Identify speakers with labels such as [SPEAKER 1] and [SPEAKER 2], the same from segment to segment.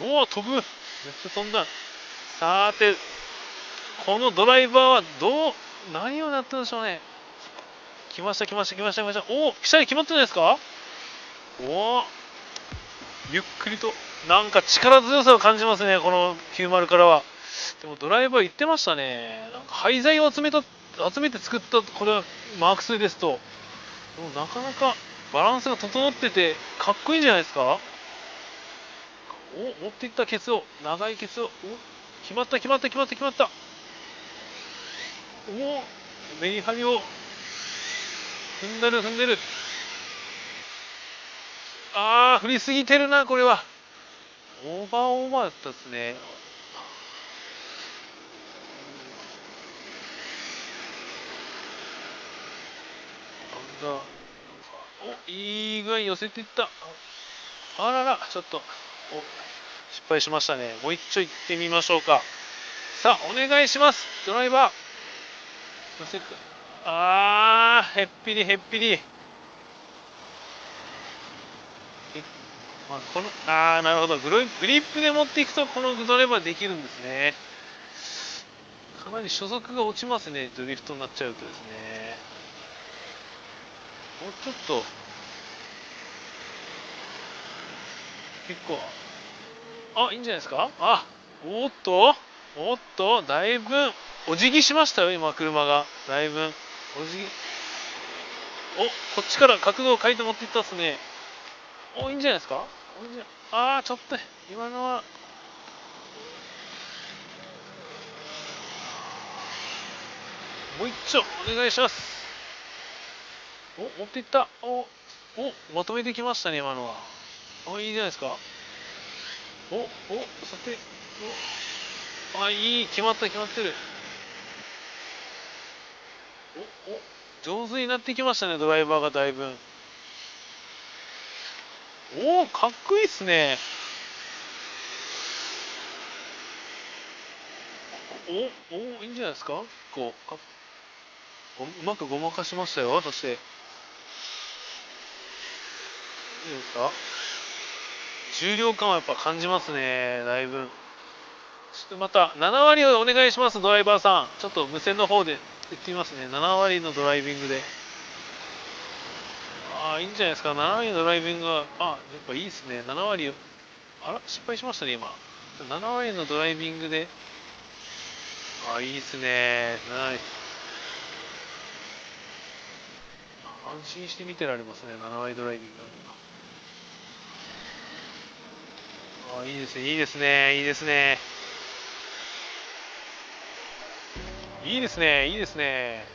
[SPEAKER 1] おお、飛ぶ。めっちゃ飛んだ。さーて、このドライバーは何をやったんでしょうね。来ました、来ました、来ました、来ました。おお、下に決まってないですか？おお、ゆっくりと。なんか力強さを感じますね、この90からは。でもドライバー言ってましたね。なんか廃材を集めて作ったこれはマーク2ですと。でもなかなかバランスが整っててかっこいいんじゃないですか？お、持っていったケツを、長いケツを、決まった決まった決まった決まった。お、メリハリを踏んでる踏んでる。振りすぎてるな、これは。オーバーオーバーだったですね。なんだ、いい具合に寄せていった。あらら、ちょっと、失敗しましたね。もう一丁行ってみましょうか。さあ、お願いします、ドライバー。寄せて、へっぴりへっぴり。なるほど。グリップで持っていくと、このドライバーできるんですね。かなり初速が落ちますね、ドリフトになっちゃうとですね。もうちょっと、結構、いいんじゃないですか。おっと、だいぶ、お辞儀しましたよ、今、車が。だいぶ、お辞儀。こっちから角度を変えて持っていったっすね。いいんじゃないですか。ちょっと、今のは、もう一丁、お願いします。持っていった。まとめてきましたね、今のは。いいじゃないですか。さて、いい、決まった、決まってる。上手になってきましたね、ドライバーがだいぶ。かっこいいっすね。いいんじゃないですか。うまくごまかしましたよ。そして、いいですか。重量感はやっぱ感じますね、だいぶ。ちょっとまた、7割をお願いします、ドライバーさん。ちょっと無線の方で言ってみますね。7割のドライビングで。いいんじゃないですか。7割のドライビングは、やっぱいいですね。7割、失敗しましたね、今。7割のドライビングで、いいですね。安心して見てられますね、7割ドライビング。いいですね、いいですね、いいですね。いいですね、いいですね。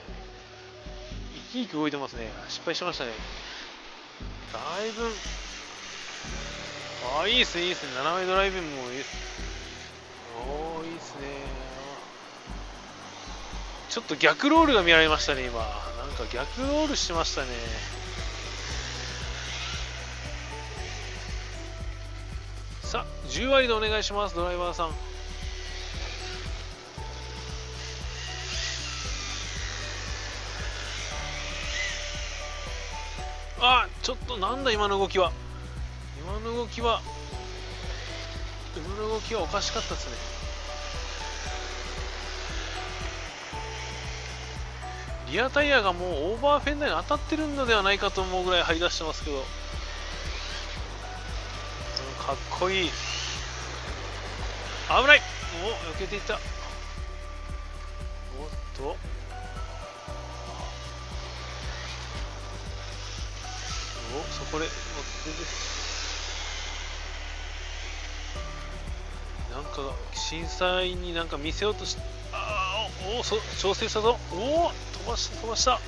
[SPEAKER 1] 生き生き動いてますね。失敗しましたね。だいぶ、いいですね、いいですね。7割ドライビングもいいです。いいですね。ちょっと逆ロールが見られましたね、今。なんか逆ロールしてましたね。さあ、10割でお願いします、ドライバーさん。ちょっとなんだ今の動きは。今の動きはおかしかったですね。リアタイヤがもうオーバーフェンダーに当たってるのではないかと思うぐらい張り出してますけど、かっこいい。危ない。避けていった。そこでなんか審査員になんか見せようとして、調整したぞ。飛ばした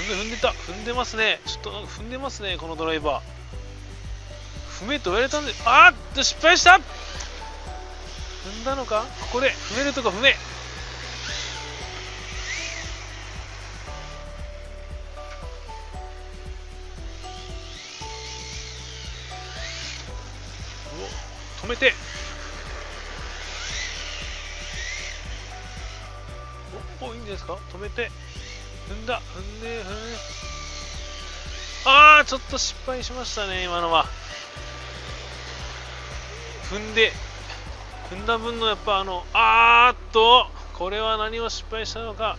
[SPEAKER 1] 踏んでますね。ちょっと踏んでますね、このドライバー。踏めと言われたんで、失敗した。踏んだのか。ここで踏めるとか踏め。止めて、いいんですか。止めて踏んで、ちちょっと失敗しましたね、今のは。踏んだ分のやっぱこれは何を失敗したのか。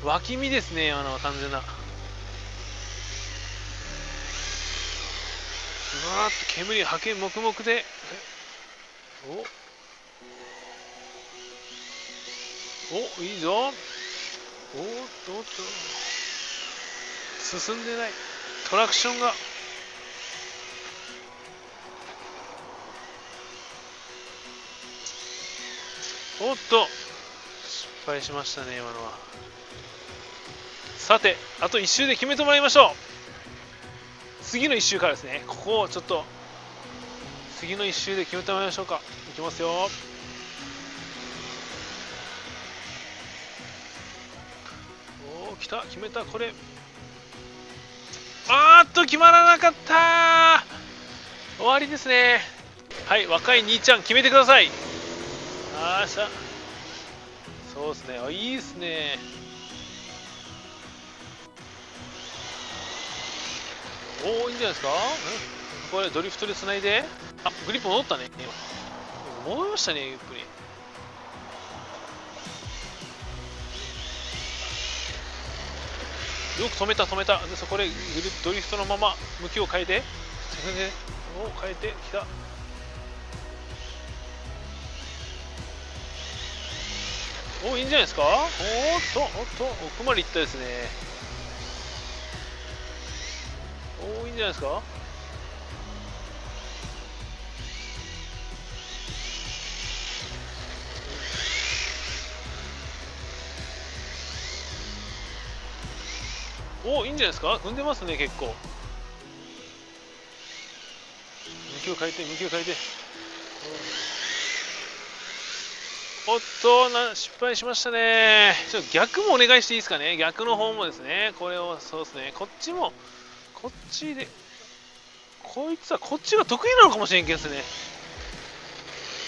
[SPEAKER 1] 脇見ですね、今のは完全な。うわーっと煙が吐け黙々で。おいいぞ。おっと進んでない。トラクションが。おっと失敗しましたね、今のは。さて、あと1周で決めてもらいましょう。次の1周からですね。ここをちょっと次の1周で決めてもらいましょうか。いきますよ。おお、来た、決めた。これ決まらなかった。終わりですね。はい、若い兄ちゃん決めてください。そうですね。いいですね。おお、いいんじゃないですか。これドリフトでつないで。グリップ戻ったね。戻りましたね、ゆっくり。よく止めた。で、そこでドリフトのまま向きを変えて、変えてきた。いいんじゃないですか。おっと奥まで行ったですね。いいんじゃないですか。いいんじゃないですか。踏んでますね、結構。向きを変えて。おっと失敗しましたね。ちょっと逆もお願いしていいですかね。逆の方もですね。これをそうですね。こっちでこいつはこっちが得意なのかもしれんけんですね。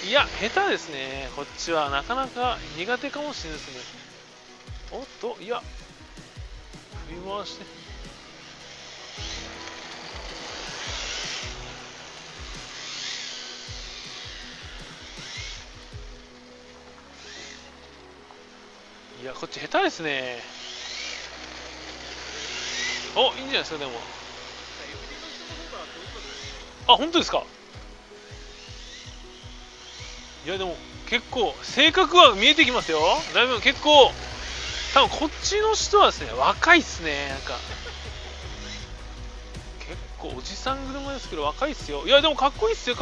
[SPEAKER 1] いや下手ですね。こっちはなかなか苦手かもしれないですね。おっといや振り回して。いやこっち下手ですね。いいんじゃないですか。でも本当ですか。いやでも結構性格は見えてきますよ。だいぶ結構多分こっちの人はですね若いっすね。なんか結構おじさん車ですけど若いっすよ。いやでもかっこいいっすよ。い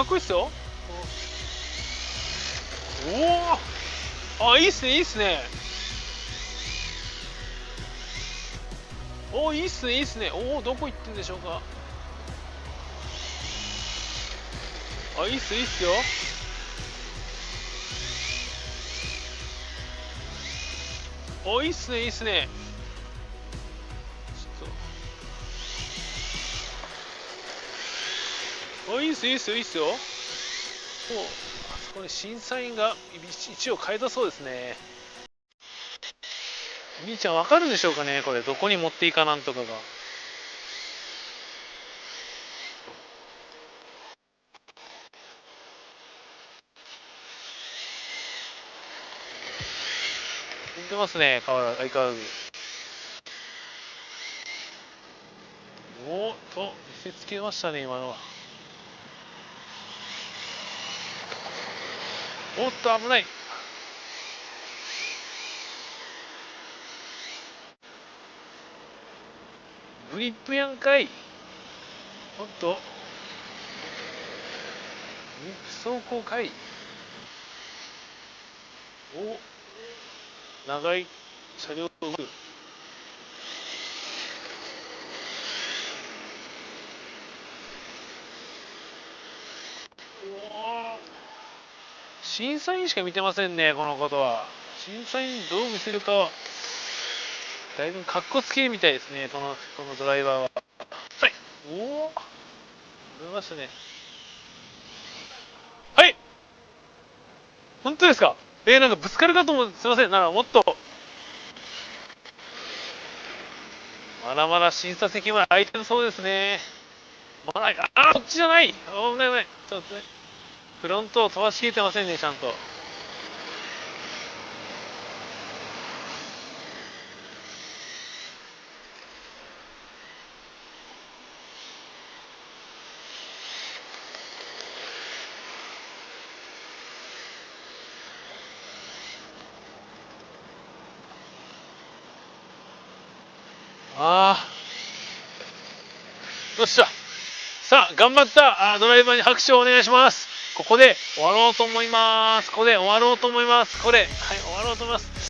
[SPEAKER 1] いっすね。いいっすね。どこ行ってんでしょうか。いいっすよ。いいっすね。ちょっといいっすよ。あそこに審査員が一応変えたそうですね。兄ちゃんわかるでしょうかね。これどこに持っていかなんとかが。踏んでますね。相変わらず。見せつけましたね、今のは。危ない。グリップやんかい。グリップ走行かい。長い車両動く。審査員しか見てませんね、このことは。審査員どう見せるか、だいぶかっこつけみたいですね、このドライバーは。はい。出ましたね。はい。本当ですか。なんかぶつかるかと思う。すいません。もっと。まだまだ審査席は空いてるそうですね。まだ、こっちじゃない。ごめんごめん。ちょっとね。フロントを飛ばしきれてませんね、ちゃんと。ああ。よっしゃ。さあ、頑張ったドライバーに拍手をお願いします。ここで終わろうと思います。ここで終わろうと思います。はい、終わろうと思います。